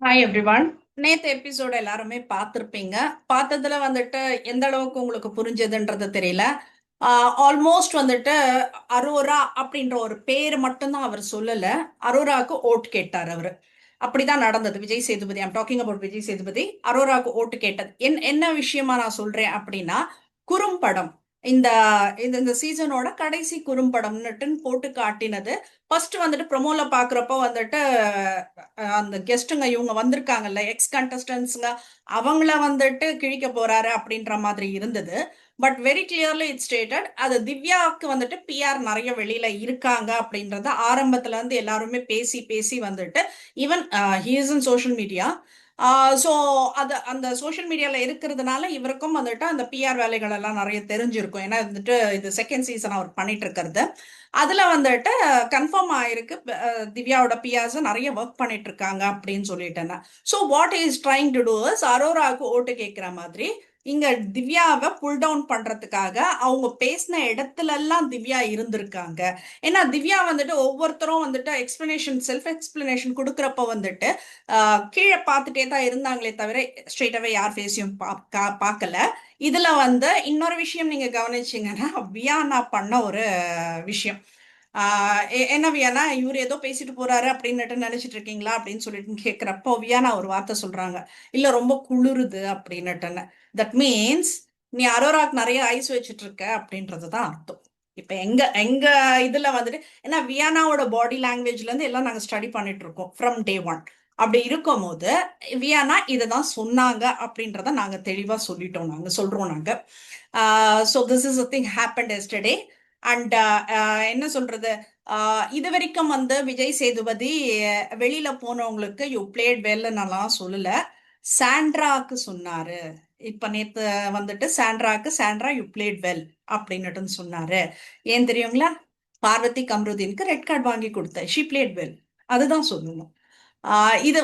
Hi everyone. நேத்து episode எல்லாருமே பார்த்துருப்பீங்க. பார்த்ததுல வந்துட்டு எந்த அளவுக்கு உங்களுக்கு புரிஞ்சதுன்றது தெரியல. ஆல்மோஸ்ட் வந்துட்டு அரோரா அப்படின்ற ஒரு பேர் மட்டும்தான் அவர் சொல்லல. அரோராக்கு ஓட் கேட்டார் அவரு. அப்படிதான் நடந்தது. Vijay Sethupathi, I'm talking about Vijay Sethupathi. அரோராக்கு ஓட்டு கேட்டது என்ன விஷயமா நான் சொல்றேன் அப்படின்னா, குறும்படம். இந்த இந்த இந்த சீசனோட கடைசி குறும்படம்னுட்டுன்னு போட்டு காட்டினது. ஃபர்ஸ்ட் வந்துட்டு ப்ரொமோல பாக்குறப்போ வந்துட்டு அந்த கெஸ்ட்டுங்க இவங்க வந்திருக்காங்கல்ல, எக்ஸ் கண்டஸ்டன்ஸ்ங்க, அவங்கள வந்துட்டு கிழிக்க போறாரு அப்படின்ற மாதிரி இருந்தது. But very clearly it stated அது திவ்யாவுக்கு வந்துட்டு பிஆர் நிறைய வெளியில இருக்காங்க அப்படின்றத ஆரம்பத்துல இருந்து எல்லாருமே பேசி பேசி வந்துட்டு even he is in social media. So அது அந்த சோஷியல் மீடியால இருக்கிறதுனால இவருக்கும் வந்துட்டு அந்த பிஆர் வேலைகள் எல்லாம் நிறைய தெரிஞ்சிருக்கும். ஏன்னா வந்துட்டு இது செகண்ட் சீசன் அவர் பண்ணிட்டு இருக்கிறது. அதுல வந்துட்டு கன்ஃபார்ம் ஆயிருக்கு திவ்யாவோட பிஆர்ஸ் நிறைய ஒர்க் பண்ணிட்டு இருக்காங்க அப்படின்னு சொல்லிட்டேன். So what is trying to do is அரோராவுக்கு ஓட்டு கேட்கிற மாதிரி இங்க திவ்யாவை புல் டவுன் பண்றதுக்காக அவங்க பேசின இடத்துல எல்லாம் திவ்யா இருந்திருக்காங்க. ஏன்னா திவ்யா வந்துட்டு ஒவ்வொருத்தரும் வந்துட்டு எக்ஸ்பிளனேஷன் செல்ஃப் எக்ஸ்பிளனேஷன் கொடுக்குறப்ப வந்துட்டு கீழே பார்த்துட்டே தான் இருந்தாங்களே தவிர ஸ்ட்ரெயிட்டாவே யார் ஃபேஸையும் பார்க்கல. இதுல வந்து இன்னொரு விஷயம் நீங்க கவனிச்சீங்கன்னா வியானா பண்ண ஒரு விஷயம். என்ன வியானா இவர் ஏதோ பேசிட்டு போறாரு அப்படின்னு நினைச்சிட்டு இருக்கீங்களா அப்படின்னு சொல்லிட்டு கேட்கிறப்போ வியானா ஒரு வார்த்தை சொல்றாங்க, இல்ல ரொம்ப குளிருது அப்படின்னுட்டுன்னு. தட் மீன்ஸ் நீ அரோராக்கு நிறைய ஐஸ் வச்சுட்டு இருக்க அப்படின்றதுதான் அர்த்தம். இப்ப எங்க எங்க இதுல வந்துட்டு ஏன்னா வியானாவோட பாடி லாங்குவேஜ்ல இருந்து எல்லாம் நாங்க ஸ்டடி பண்ணிட்டு இருக்கோம் ஃப்ரம் டே ஒன். அப்படி இருக்கும் போது வியானா இததான் சொன்னாங்க அப்படின்றத நாங்க தெளிவா சொல்லிட்டோம், நாங்க சொல்றோம் நாங்க. So this is a thing happened yesterday. And என்ன சொல்றது, இது வரைக்கும் வந்து விஜய் சேதுபதி வெளியில போனவங்களுக்கு யூ பிளேட் வெல்லாம் சொல்லல. சாண்ட்ராக்கு சொன்னாரு. இப்ப நேத்து வந்துட்டு சாண்ட்ரா யூ பிளேட் வெல் அப்படின்னுட்டு சொன்னாரு. ஏன் தெரியுங்களா? பார்வதி கம்ருதீனுக்கு ரெட் கார்டு வாங்கி கொடுத்த ஷி பிளேட் வெல். அதுதான் சொல்லணும். இது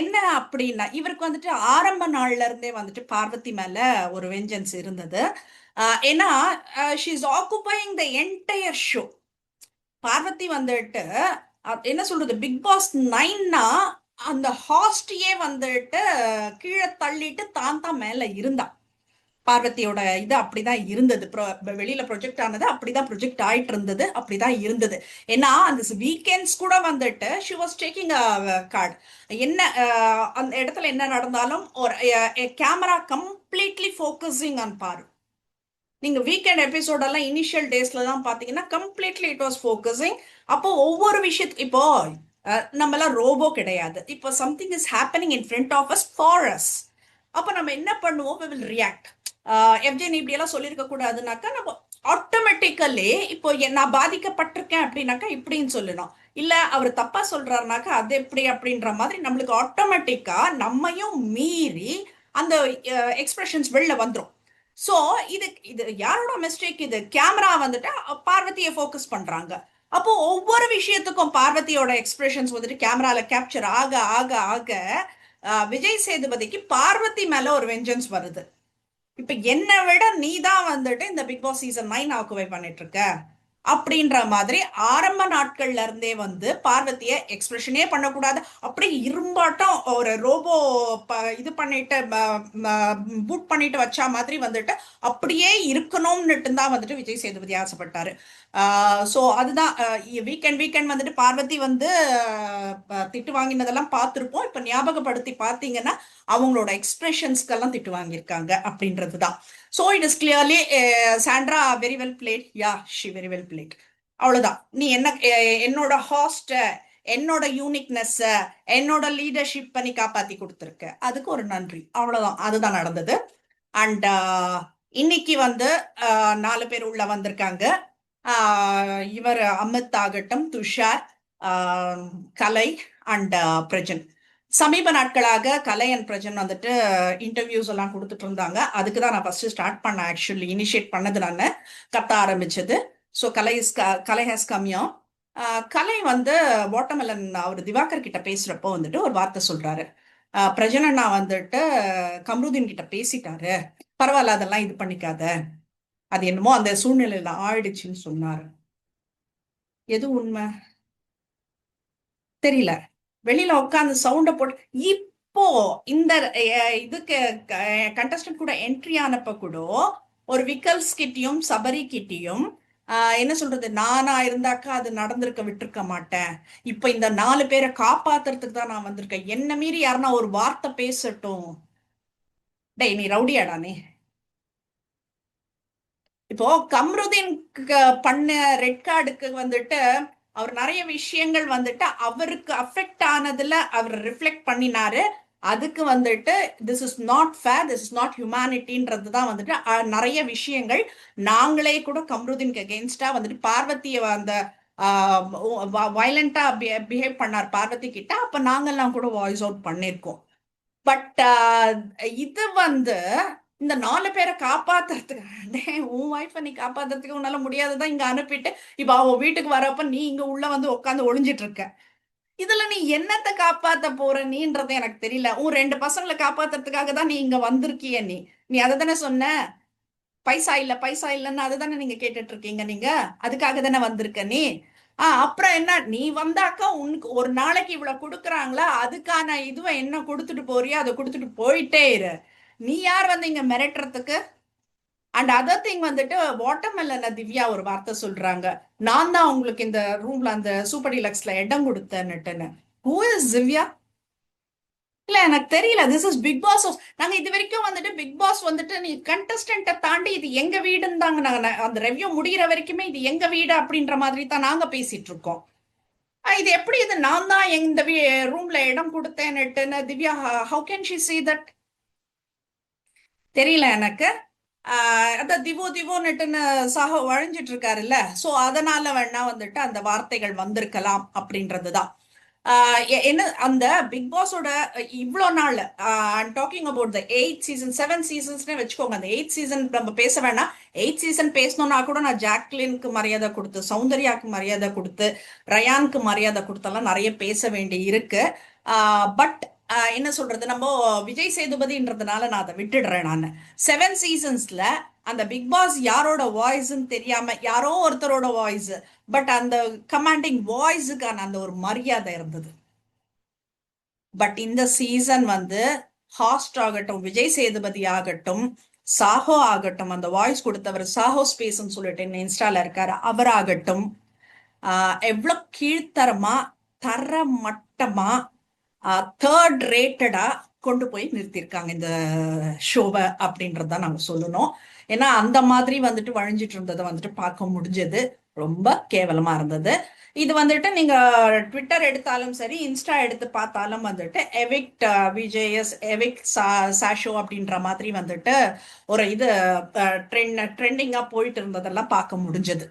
என்ன அப்படின்னா இவருக்கு வந்துட்டு ஆரம்ப நாள்ல இருந்தே வந்துட்டு பார்வதி மேல ஒரு வெஞ்சன்ஸ் இருந்தது. ஏன்னா she is occupying the entire show. Parvathi வந்துட்டு என்ன சொல்றது, பிக் பாஸ் 9னா அந்த ஹாஸ்டியே வந்துட்டு கீழே தள்ளிட்டு தான் தான் மேல இருந்தா. பார்வதியோட இது அப்படிதான் இருந்தது. வெளியில ப்ரொஜெக்ட் ஆனது அப்படிதான் ப்ரொஜெக்ட் ஆயிட்டு இருந்தது, அப்படிதான் இருந்தது. ஏன்னா அந்த வீக்கெண்ட்ஸ் கூட வந்துட்டு she was taking a card. என்ன அந்த இடத்துல என்ன நடந்தாலும் ஒரு கேமரா கம்ப்ளீட்லி ஃபோக்கஸிங் ஆன் பாரு. நீங்க வீக்கெண்ட் எபிசோடெல்லாம் இனிஷியல் டேஸ்ல தான் பாத்தீங்கன்னா கம்ப்ளீட்லி இட் வாஸ் ஃபோக்கஸிங். அப்போ ஒவ்வொரு விஷயத்துக்கு இப்போ நம்மளாம் ரோபோ கிடையாது. இப்போ something is happening in front of us for us. அப்போ நம்ம என்ன பண்ணுவோம், we will react. எஃப்ஜே நீ இப்படி எல்லாம் சொல்லியிருக்க கூடாதுனாக்கா நம்ம ஆட்டோமேட்டிக்கலி இப்போ நான் பாதிக்கப்பட்டிருக்கேன் அப்படின்னாக்கா இப்படின்னு சொல்லணும். இல்ல அவர் தப்பா சொல்றாருனாக்கா அது எப்படி அப்படின்ற மாதிரி நம்மளுக்கு ஆட்டோமேட்டிக்கா நம்மையும் மீறி அந்த எக்ஸ்பிரஷன்ஸ் வெளில வந்துடும். சோ இது இது யாரோட மிஸ்டேக்? இது கேமரா வந்துட்டு பார்வதியை ஃபோக்கஸ் பண்றாங்க. அப்போ ஒவ்வொரு விஷயத்துக்கும் பார்வதியோட எக்ஸ்பிரஷன்ஸ் வந்துட்டு கேமரால கேப்சர் ஆக ஆக ஆக விஜய் சேதுபதிக்கு பார்வதி மேல ஒரு வெஞ்சன்ஸ் வருது. இப்ப என்னை விட நீ தான் வந்துட்டு இந்த பிக் பாஸ் சீசன் 9 ஆக்குவை பண்ணிட்டு இருக்க அப்படின்ற மாதிரி ஆரம்ப நாட்கள்ல இருந்தே வந்து பார்வதிய எக்ஸ்பிரஷனே பண்ணக்கூடாது, அப்படியே இரும்பாட்டம் ஒரு ரோபோ இது பண்ணிட்டு பூட் பண்ணிட்டு வச்சா மாதிரி வந்துட்டு அப்படியே இருக்கணும்னுட்டு தான் வந்துட்டு விஜய் சேதுபதி ஆசைப்பட்டாரு. ஸோ அதுதான் வீக்கெண்ட் வீக்கெண்ட் வந்துட்டு பார்வதி வந்து திட்டு வாங்கினதெல்லாம் பார்த்துருப்போம். இப்ப ஞாபகப்படுத்தி பார்த்தீங்கன்னா அவங்களோட எக்ஸ்பிரஷன்ஸ்க்கெல்லாம் திட்டு வாங்கியிருக்காங்க அப்படின்றது தான். So it is clearly Sandra very well plate. Yeah she very well plate. அவ்வளவுதான். நீ என்ன என்னோட ஹாஸ்ட, என்னோட யூனிக்னஸ், என்னோட லீடர்ஷிப் பண்ணி காப்பாத்தி கொடுத்துருக்க, அதுக்கு ஒரு நன்றி. அவ்வளவுதான். அதுதான் நடந்தது. அண்ட் இன்னைக்கு வந்து 4 பேர் உள்ள வந்திருக்காங்க. இவர் அமித் ஆகட்டும், துஷார், கலை அண்ட் பிரஜன். சமீப நாட்களாக கலை அண்ட் பிரஜன் வந்துட்டு இன்டர்வியூஸ் எல்லாம் கொடுத்துட்டு இருந்தாங்க. அதுக்கு தான் நான் ஃபர்ஸ்ட் ஸ்டார்ட் பண்ணேன். ஆக்சுவலி இனிஷியேட் பண்ணது நான் கத்த ஆரம்பிச்சது. So Kalai has கம்மியும். கலை வந்து வாட்டர்மெலன் அவர் திவாகர் கிட்ட பேசுறப்போ வந்துட்டு ஒரு வார்த்தை சொல்றாரு. பிரஜன் அண்ணா வந்துட்டு கம்ருதீன் கிட்ட பேசிட்டாரு, பரவாயில்ல அதெல்லாம் இது பண்ணிக்காத, அது என்னமோ அந்த சூழ்நிலையில ஆயிடுச்சுன்னு சொன்னாரு. எது உண்மை தெரியல. வெளியில உட்காந்து சவுண்ட போட்டு இப்போ இந்த இதுக்கு கண்டஸ்டன்ட் கூட என்ட்ரி ஆனப்ப கூட ஒரு விக்கல்ஸ் கிட்டயும் சபரி கிட்டயும் என்ன சொல்றது, நானா இருந்தாக்கா அது நடந்திருக்க விட்டுருக்க மாட்டேன், இப்ப இந்த 4 பேரை காப்பாத்துறதுக்கு தான் நான் வந்திருக்கேன், என்ன மீறி யாருன்னா ஒரு வார்த்தை பேசட்டும். டேய் நீ ரவுடியாடா நீ. இப்போ கம்ருதீன் பண்ண ரெட் கார்டுக்கு வந்துட்டு அவர் நிறைய விஷயங்கள் வந்துட்டு அவருக்கு அஃபெக்ட் ஆனதுல அவர் ரிஃப்ளெக்ட் பண்ணினாரு. அதுக்கு வந்துட்டு this is not fair, this is not ஹியூமனிட்டின்றது தான் வந்துட்டு நிறைய விஷயங்கள் நாங்களே கூட கம்ருதீனுக்கு அகெயின்ஸ்டா வந்துட்டு பார்வதியை அந்த வயலண்டா பிஹேவ் பண்ணார் பார்வதி கிட்ட, அப்ப நாங்கெல்லாம் கூட வாய்ஸ் அவுட் பண்ணிருக்கோம். பட் இது வந்து இந்த 4 பேரை காப்பாத்துறதுக்கு உன் ஒய்ஃபை நீ காப்பாத்துறதுக்கு உன்னால முடியாததான் இங்க அனுப்பிட்டு இப்ப அவ வீட்டுக்கு வரப்ப நீ இங்க உள்ள வந்து உட்காந்து ஒளிஞ்சிட்டு இருக்க. இதுல நீ என்னத்தை காப்பாத்த போற நீன்றது எனக்கு தெரியல. உன் 2 பசங்களை காப்பாத்துறதுக்காக தான் நீ இங்க வந்திருக்கிய. நீ நீ அதை தானே சொன்ன, பைசா இல்ல பைசா இல்லன்னு அதை தானே நீங்க கேட்டுட்டு இருக்கீங்க. நீங்க அதுக்காக தானே வந்திருக்க நீ. அப்புறம் என்ன, நீ வந்தாக்கா உனக்கு ஒரு நாளைக்கு இவ்வளவு கொடுக்குறாங்களா, அதுக்கான இதுவை என்ன கொடுத்துட்டு போறியோ அதை கொடுத்துட்டு போயிட்டே இரு. நீ யார் வந்து இங்க மிரட்டுறதுக்கு? அண்ட் அதர் திங் வந்துட்டு வாட்டர்மெலன்ல திவ்யா ஒரு வார்த்தை சொல்றாங்க, நான் தான் உங்களுக்கு இந்த ரூம்ல அந்த சூப்பர் டிலக்ஸ்ல இடம் கொடுத்தேன்னுட்டுன்னு. Who is Divya? இல்ல எனக்கு தெரியல. This is Bigg Boss. நாங்க இது வரைக்கும் வந்துட்டு பிக் பாஸ் வந்துட்டு நீ கண்டஸ்டன்ட்டை தாண்டி இது எங்க வீடுன்னு தாங்க நாங்க அந்த ரெவ்யூ முடிகிற வரைக்குமே இது எங்க வீடு அப்படின்ற மாதிரி தான் நாங்க பேசிட்டு இருக்கோம். இது எப்படி, இது நான் தான் இந்த ரூம்ல இடம் கொடுத்தேன்னுட்டுன்னு Divya, how can she see that? தெரியல எனக்கு. அதான் திவோ திவோன்னுட்டுன்னு சாஹோ வழிஞ்சிட்டு இருக்காருல்ல, சோ அதனால வேணா வந்துட்டு அந்த வார்த்தைகள் வந்திருக்கலாம் அப்படின்றதுதான். என்ன அந்த பிக் பாஸோட இவ்வளோ நாள் டாக்கிங் அபவுட் த 8 சீசன் 7 சீசன்ஸ்னே வச்சுக்கோங்க. அந்த 8 சீசன் நம்ம பேச வேணாம். 8 சீசன் பேசணும்னா கூட நான் ஜாக்லினுக்கு மரியாதை கொடுத்து, சௌந்தர்யாவுக்கு மரியாதை கொடுத்து, ரயானுக்கு மரியாதை கொடுத்தெல்லாம் நிறைய பேச வேண்டி இருக்கு. பட் என்ன சொல்றது, நம்ம விஜய் சேதுபதின்றதுனால நான் அதை விட்டுடுறேன். நான் 7 சீசன்ஸ்ல அந்த பிக் பாஸ் யாரோட வாய்ஸ்ன்னு தெரியாம யாரோ ஒருத்தரோட வாய்ஸ், பட் அந்த கமாண்டிங் வாய்ஸுக்கான அந்த ஒரு மரியாதை இருந்தது. பட் இந்த சீசன் வந்து ஹாஸ்ட் ஆகட்டும், விஜய் சேதுபதி ஆகட்டும், சாஹோ ஆகட்டும், அந்த வாய்ஸ் கொடுத்தவர் சாஹோ ஸ்பேஸ்ன்னு சொல்லிட்டு இன்ஸ்டால இருக்காரு, அவராகட்டும், எவ்வளவு கீழ்த்தரமா தர மட்டமா தேர்ட் ரேட்டடா கொண்டு போய் நிறுத்தியிருக்காங்க இந்த ஷோவை அப்படின்றத நாங்க சொல்லணும். ஏன்னா அந்த மாதிரி வந்துட்டு வழிஞ்சிட்டு இருந்ததை வந்துட்டு பார்க்க முடிஞ்சது, ரொம்ப கேவலமா இருந்தது. இது வந்துட்டு நீங்க ட்விட்டர் எடுத்தாலும் சரி, இன்ஸ்டா எடுத்து பார்த்தாலும் வந்துட்டு எவிக்ட் விஜேஎஸ் எவிக்ட் சாஷோ அப்படின்ற மாதிரி வந்துட்டு ஒரு இது ட்ரெண்டிங்கா போயிட்டு இருந்ததெல்லாம் பார்க்க முடிஞ்சது.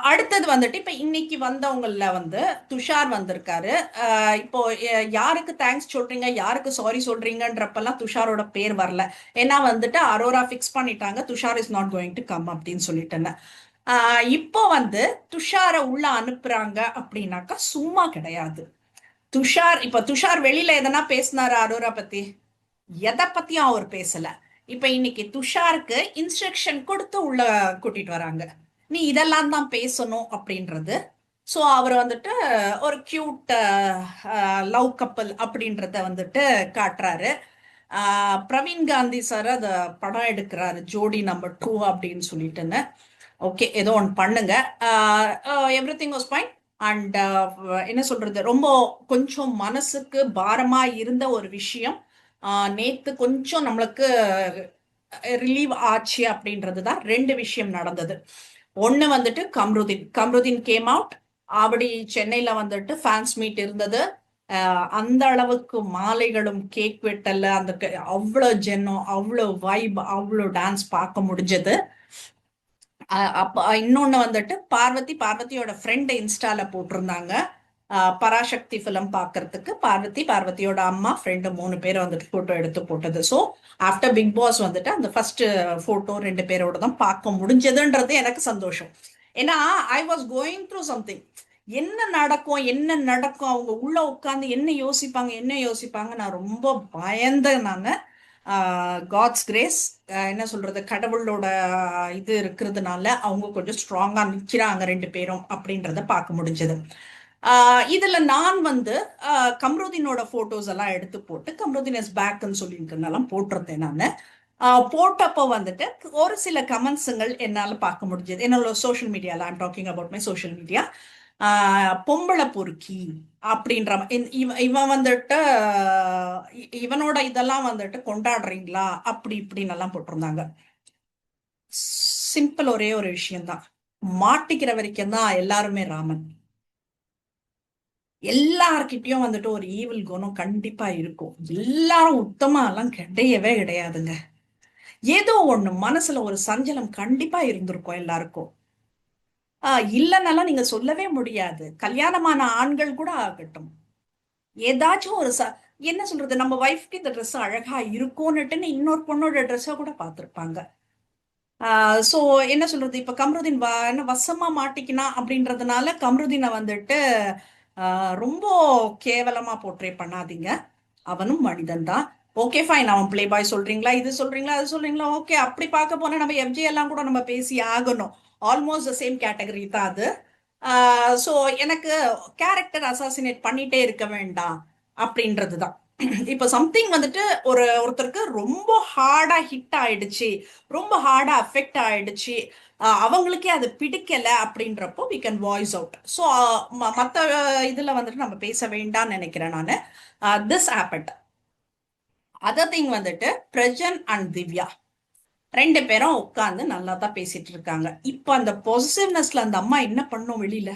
அடுத்தது வந்துட்டு இப்ப இன்னைக்கு வந்தவங்கல வந்து துஷார் வந்திருக்காரு. இப்போ யாருக்கு தேங்க்ஸ் சொல்றீங்க, யாருக்கு சாரி சொல்றீங்கன்றப்பெல்லாம் துஷாரோட பேர் வரல. ஏன்னா வந்துட்டு அரோரா ஃபிக்ஸ் பண்ணிட்டாங்க, Tushar is not going to come அப்படின்னு சொல்லிட்டேன்னு. இப்போ வந்து துஷார உள்ள அனுப்புறாங்க அப்படின்னாக்கா சும்மா கிடையாது. துஷார் இப்ப துஷார் வெளியில எதனா பேசினாரு அரோரா பத்தி? எதை பத்தியும் அவர் பேசல. இப்ப இன்னைக்கு துஷாருக்கு இன்ஸ்ட்ரக்ஷன் கொடுத்து உள்ள கூட்டிட்டு வராங்க, நீ இதெல்லாம் தான் பேசணும் அப்படின்றது. ஸோ அவர் வந்துட்டு ஒரு கியூட் லவ் கப்பல் அப்படின்றத வந்துட்டு காட்டுறாரு. பிரவீன் காந்தி சார் அதை படம் எடுக்கிறாரு, ஜோடி நம்பர் 2 அப்படின்னு சொல்லிட்டுன்னு. ஓகே, ஏதோ ஒன்று பண்ணுங்க. Every thing was fine. And என்ன சொல்றது, ரொம்ப கொஞ்சம் மனசுக்கு பாரமா இருந்த ஒரு விஷயம் நேத்து கொஞ்சம் நம்மளுக்கு ரிலீவ் ஆச்சு அப்படின்றது தான். 2 விஷயம் நடந்தது. ஒன்னு வந்துட்டு கம்ருதீன் கேம் அவுட். அப்படி சென்னையில வந்துட்டு ஃபேன்ஸ் மீட் இருந்தது. அந்த அளவுக்கு மாலைகளும் கேக் வெட்டல, அந்த அவ்வளோ ஜென்னம், அவ்வளோ வைப், அவ்வளோ டான்ஸ் பார்க்க முடிஞ்சது. அப்ப இன்னொன்னு வந்துட்டு பார்வதியோட ஃப்ரெண்ட் இன்ஸ்டால போட்டிருந்தாங்க பராசக்தி ஃபிலிம் பாக்குறதுக்கு. பார்வதியோட அம்மா ஃப்ரெண்டு 3 பேர் வந்துட்டு போட்டோ எடுத்து போட்டது. ஸோ ஆஃப்டர் பிக் பாஸ் வந்துட்டு அந்த ஃபர்ஸ்ட் போட்டோ 2 பேரோட தான் பார்க்க முடிஞ்சதுன்றது எனக்கு சந்தோஷம். ஏன்னா I was going through something, என்ன நடக்கும் என்ன நடக்கும், அவங்க உள்ள உட்காந்து என்ன யோசிப்பாங்க நான் ரொம்ப பயந்தேன். நான் காட்ஸ் கிரேஸ், என்ன சொல்றது, கடவுளோட இது இருக்கிறதுனால அவங்க கொஞ்சம் ஸ்ட்ராங்கா நிக்கிறாங்க 2 பேரும் அப்படின்றத பார்க்க முடிஞ்சது. இதுல நான் வந்து கம்ருதீனோட போட்டோஸ் எல்லாம் எடுத்து போட்டு கம்ருதீன் இஸ் பேக்னு சொல்லியிருக்கேன் போட்டிருந்தேன் நான். போட்டப்போ வந்துட்டு ஒரு சில கமெண்ட்ஸுங்கள் என்னால் பார்க்க முடிஞ்சது என்னோட சோஷியல் மீடியால. I'm talking about my social media. பொம்பளை பொறுக்கி அப்படின்ற இவன் வந்துட்டு இவனோட இதெல்லாம் வந்துட்டு கொண்டாடுறீங்களா அப்படி இப்படின்னு எல்லாம் போட்டிருந்தாங்க. சிம்பிள் ஒரே ஒரு விஷயம்தான், மாட்டிக்கிற வரைக்கும் தான் எல்லாருமே ராமன். எல்லார்கிட்டயும் வந்துட்டு ஒரு ஈவில் குணம் கண்டிப்பா இருக்கும். எல்லாரும் உத்தமா எல்லாம் கிடையவே கிடையாதுங்க. ஏதோ ஒண்ணு மனசுல ஒரு சஞ்சலம் கண்டிப்பா இருந்திருக்கும் எல்லாருக்கும். இல்லைன்னாலும் நீங்க சொல்லவே முடியாது. கல்யாணமான ஆண்கள் கூட ஆகட்டும், ஏதாச்சும் ஒரு என்ன சொல்றது, நம்ம ஒய்ஃப்க்கு இந்த ட்ரெஸ் அழகா இருக்கும்னுட்டுன்னு இன்னொரு பொண்ணோட ட்ரெஸ்ஸை கூட பார்த்திருப்பாங்க. சோ என்ன சொல்றது, இப்ப கம்ருதீன் என்ன வசமா மாட்டிக்கினா அப்படின்றதுனால கம்ருதீனை வந்துட்டு ரொம்ப கேவலமா போர்ட்ரே பண்ணாதீங்க. அவனும் மனிதன் தான். ஓகே ஃபைன், அவன் பிளே பாய் சொல்றீங்களா, இது சொல்றீங்களா, அது சொல்றீங்களா, ஓகே. அப்படி பார்க்க போனா நம்ம எஃப்ஜே எல்லாம் கூட நம்ம பேசி ஆகணும். ஆல்மோஸ்ட் த சேம் கேட்டகரி தான் அது. ஸோ எனக்கு கேரக்டர் அசாசினேட் பண்ணிட்டே இருக்க வேண்டாம் அப்படின்றதுதான். இப்போ சம்திங் வந்துட்டு ஒருத்தருக்கு ரொம்ப ஹார்டா ஹிட் ஆயிடுச்சு, ரொம்ப ஹார்டா அஃபெக்ட் ஆயிடுச்சு, அவங்களுக்கே அது பிடிக்கல அப்படின்றப்போ we can voice out. So மற்ற இதுல வந்துட்டு நம்ம பேச வேண்டாம்னு நினைக்கிறேன் நான். This happened. அதர் திங் வந்துட்டு பிரஜன் அண்ட் திவ்யா ரெண்டு பேரும் உட்கார்ந்து நல்லா தான் பேசிட்டு இருக்காங்க. இப்ப அந்த பொசிசிவ்னஸ்ல அந்த அம்மா என்ன பண்ணும் வெளியில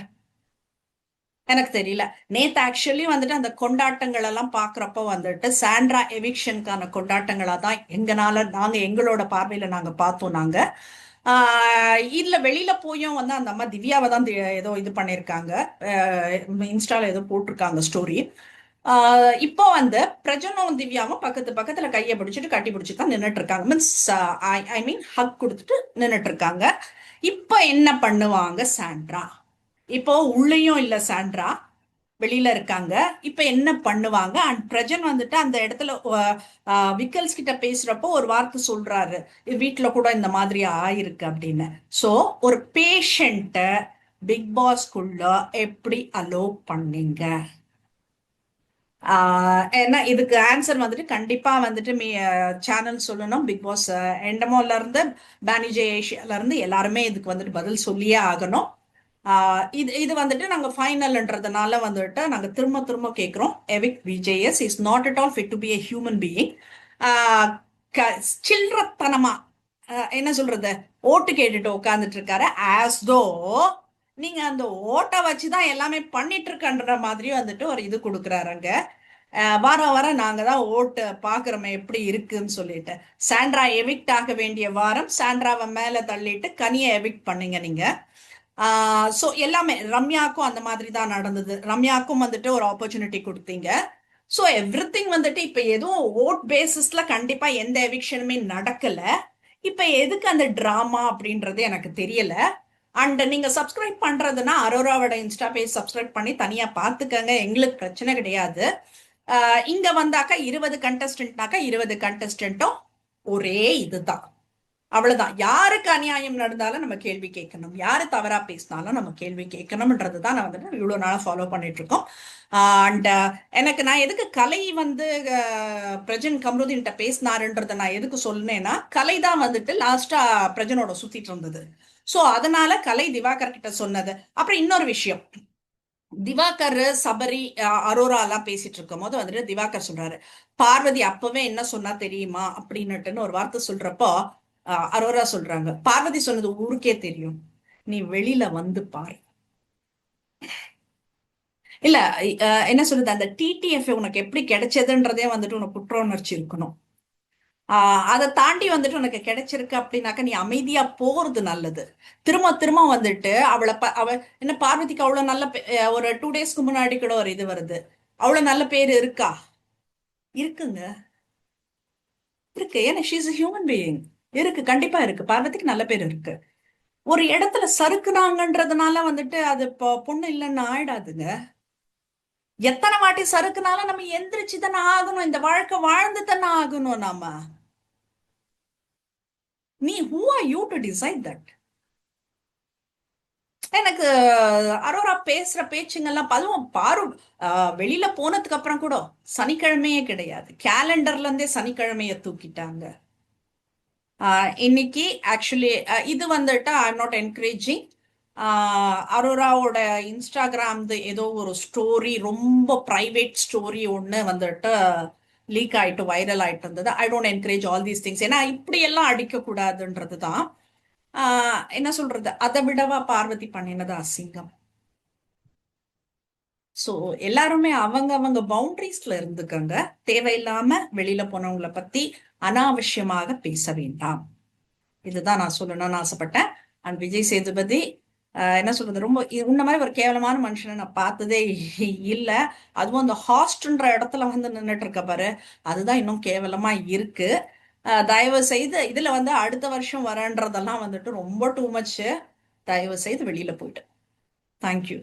எனக்கு தெரியல. நேத்து ஆக்சுவலி வந்துட்டு அந்த கொண்டாட்டங்கள் எல்லாம் பாக்குறப்ப வந்துட்டு சாண்ட்ரா எவிக்ஷனுக்கான கொண்டாட்டங்களா தான் நாங்க எங்களோட பார்வையில நாங்க பார்த்தோம். நாங்க இதுல வெளியில போயும் வந்து அந்த அம்மா திவ்யாவை தான் ஏதோ இது பண்ணிருக்காங்க, இன்ஸ்டால ஏதோ போட்டிருக்காங்க ஸ்டோரி. இப்போ வந்து பிரஜனும் திவ்யாவும் பக்கத்து பக்கத்துல கையை பிடிச்சிட்டு கட்டி பிடிச்சிட்டு தான் நின்றுட்டு இருக்காங்க. மீன்ஸ் ஐ மீன் ஹக் கொடுத்துட்டு நின்றுட்டு இருக்காங்க. இப்ப என்ன பண்ணுவாங்க சாண்ட்ரா? இப்போ உள்ளேயும் இல்ல சாண்ட்ரா, வெளியில இருக்காங்க. இப்ப என்ன பண்ணுவாங்க? அண்ட் பிரஜன் வந்துட்டு அந்த இடத்துல விக்கல்ஸ் கிட்ட பேசுறப்போ ஒரு வார்த்தை சொல்றாரு, வீட்டுல கூட இந்த மாதிரி ஆயிருக்கு அப்படின்னு. சோ ஒரு பேஷண்ட பிக் பாஸ்குள்ள எப்படி அலோ பண்ணீங்க? ஏன்னா இதுக்கு ஆன்சர் வந்துட்டு கண்டிப்பா வந்துட்டு சேனல் சொல்லணும். பிக் பாஸ் எண்டமோல இருந்து பேனிஜே ஏஷியால இருந்து எல்லாருமே இதுக்கு வந்துட்டு பதில் சொல்லியே ஆகணும். இது இது வந்துட்டு நாங்க ஃபைனல்ன்றதுனால வந்துட்டு நாங்க திரும்ப திரும்ப கேட்கிறோம். எவிக் VJS is not at all fit to be a human being. சில்லறத்தனமா என்ன சொல்றது, ஓட்டு கேட்டுட்டு உட்காந்துட்டு இருக்காரு. ஆஸ் தோ நீங்க அந்த ஓட்டை வச்சுதான் எல்லாமே பண்ணிட்டு இருக்கன்ற மாதிரியும் வந்துட்டு ஒரு இது கொடுக்குறாருங்க. வாரம் வாரம் நாங்க தான் ஓட்டு பாக்குறோமே எப்படி இருக்குன்னு சொல்லிட்டு. சாண்ட்ரா எவிக்ட் ஆக வேண்டிய வாரம் சாண்ட்ராவை மேல தள்ளிட்டு கனியை எவிக்ட் பண்ணுங்க நீங்க. ஸோ எல்லாமே ரம்யாக்கும் அந்த மாதிரி தான் நடந்தது. ரம்யாக்கும் வந்துட்டு ஒரு ஆப்பர்ச்சுனிட்டி கொடுத்தீங்க. ஸோ எவ்ரி திங் வந்துட்டு இப்ப எதுவும் ஓட் பேசிஸ்ல கண்டிப்பா எந்த எவிக்ஷனுமே நடக்கல. இப்ப எதுக்கு அந்த டிராமா அப்படின்றது எனக்கு தெரியல. அண்ட் நீங்க சப்ஸ்கிரைப் பண்றதுன்னா அரோராவோட இன்ஸ்டா பேஜ் சப்ஸ்கிரைப் பண்ணி தனியா பாத்துக்கங்க, எங்களுக்கு பிரச்சனை கிடையாது. இங்க வந்தாக்கா 20 கண்டஸ்டன்ட்னாக்கா 20 கண்டஸ்டன்ட்டும் ஒரே இதுதான், அவ்வளவுதான். யாருக்கு அநியாயம் நடந்தாலும் நம்ம கேள்வி கேட்கணும், யாரு தவறா பேசினாலும் நம்ம கேள்வி கேட்கணும்ன்றதுதான் நான் வந்துட்டு இவ்வளவு நாளா ஃபாலோ பண்ணிட்டு இருக்கோம். அண்ட் எனக்கு நான் எதுக்கு கலை வந்து பிரஜன் கம்ருதீன் பேசினாருன்றத நான் எதுக்கு சொன்னேன்னா, கலை தான் வந்துட்டு லாஸ்டா பிரஜனோட சுத்திட்டு இருந்தது. சோ அதனால கலை திவாகர் கிட்ட சொன்னது. அப்புறம் இன்னொரு விஷயம், திவாகர் சபரி அரோரா எல்லாம் பேசிட்டு இருக்கும் போது வந்துட்டு திவாகர் சொல்றாரு, பார்வதி அப்பவே என்ன சொன்னா தெரியுமா அப்படின்னுட்டுன்னு ஒரு வார்த்தை சொல்றப்போ அரோரா சொல்றாங்க, பார்வதி சொன்னது ஊருக்கே தெரியும், நீ வெளியில வந்து பாரு. இல்ல என்ன சொல்றது, அந்த டிடிஎஃப் உனக்கு எப்படி கிடைச்சதுன்றதே வந்துட்டு உனக்கு குற்ற உணர்ச்சி இருக்கணும். அதை தாண்டி வந்துட்டு உனக்கு கிடைச்சிருக்கு அப்படின்னாக்க நீ அமைதியா போறது நல்லது. திரும்ப திரும்ப வந்துட்டு அவ என்ன பார்வதிக்கு அவ்வளவு நல்ல ஒரு 2 டேஸ்க்கு முன்னாடி கூட ஒரு இது வருது, அவ்வளவு நல்ல பேர் இருக்கா? இருக்குங்க, இருக்கு. ஏன்னா ஷீஸ் ஹியூமன் பீயிங். இருக்கு, கண்டிப்பா இருக்கு, பார்வதிக்கு நல்ல பேர் இருக்கு. ஒரு இடத்துல சறுக்குனாங்கன்றதுனால வந்துட்டு அது பொண்ணு இல்லைன்னு ஆயிடாதுங்க. எத்தனை வாட்டி சறுக்குனாலும் நம்ம எந்திரிச்சு தானே ஆகணும், இந்த வாழ்க்கை வாழ்ந்து தானே ஆகணும் நாம. நீ who are you to decide that? எனக்கு அரோரா பேசுற பேச்சுங்கெல்லாம் அதுவும் பாரு, வெளியில போனதுக்கு அப்புறம் கூட சனிக்கிழமையே கிடையாது, கேலண்டர்ல இருந்தே சனிக்கிழமைய தூக்கிட்டாங்க. இன்னைக்கு ஆக்சுவலி இது வந்துட்டு ஐ எம் நாட் என்கரேஜிங். அரோராவோட இன்ஸ்டாகிராம் ஏதோ ஒரு ஸ்டோரி, ரொம்ப பிரைவேட் ஸ்டோரி ஒன்று வந்துட்டு லீக் ஆயிட்டு வைரல் ஆயிட்டு இருந்தது. I don't encourage all these things. ஏன்னா இப்படி எல்லாம் அடிக்க கூடாதுன்றது தான். என்ன சொல்றது, அதை விடவா பார்வதி பண்ணினது அசிங்கம். ஸோ எல்லாருமே அவங்க அவங்க பவுண்டரிஸ்ல இருந்துக்கங்க. தேவையில்லாம வெளியில போனவங்கள பத்தி அனாவசியமாக பேச வேண்டாம். இதுதான் நான் சொல்லணும்னு ஆசைப்பட்டேன். அண்ட் விஜய் சேதுபதி, என்ன சொல்றது, ரொம்ப உன்ன மாதிரி ஒரு கேவலமான மனுஷனை நான் பார்த்ததே இல்லை. அதுவும் அந்த ஹாஸ்ட்ன்ற இடத்துல வந்து நின்றுட்டு இருக்க பாரு, அதுதான் இன்னும் கேவலமா இருக்கு. தயவு செய்து இதுல வந்து அடுத்த வருஷம் வரன்றதெல்லாம் வந்துட்டு ரொம்ப டூ மச். தயவு செய்து வெளியில போயிட்டு. தேங்க்யூ.